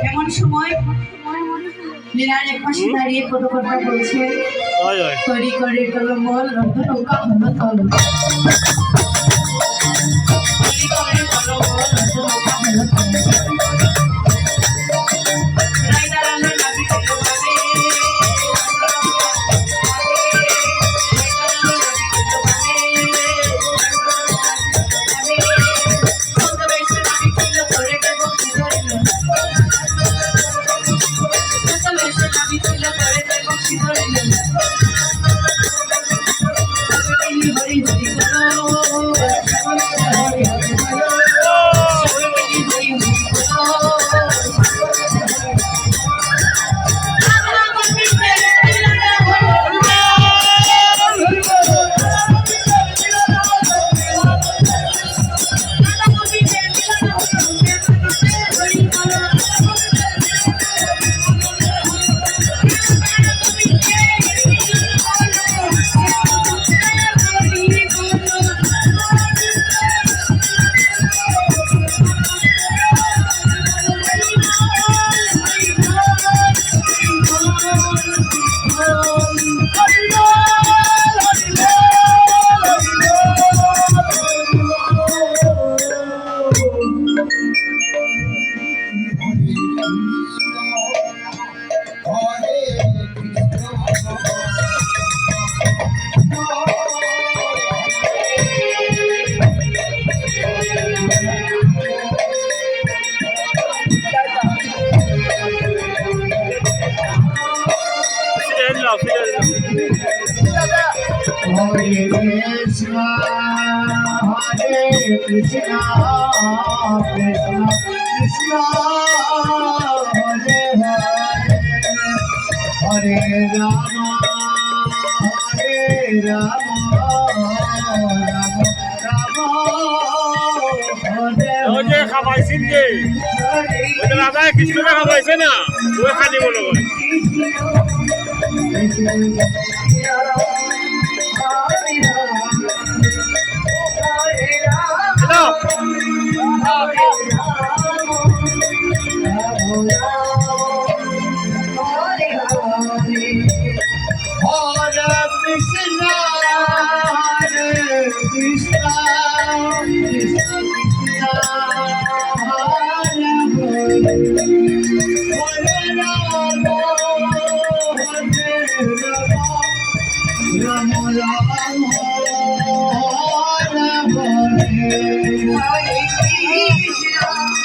এমন সময় লীলার এক পাশে দাঁড়িয়ে কত কথা বলছে, তৈরি করে টলমল রন্ধ নৌকা হলো তল, তৈরি করে টলমল রন্ধ নৌকা হলো তল। Hare Krishna, Krishna Krishna, Hare Hare, Hare Rama, Hare Rama, Rama Rama, ওই খাবাইছেন যে ওই রাজা কৃষ্ণকে খাবাইছে না ওই খালি বলো Hare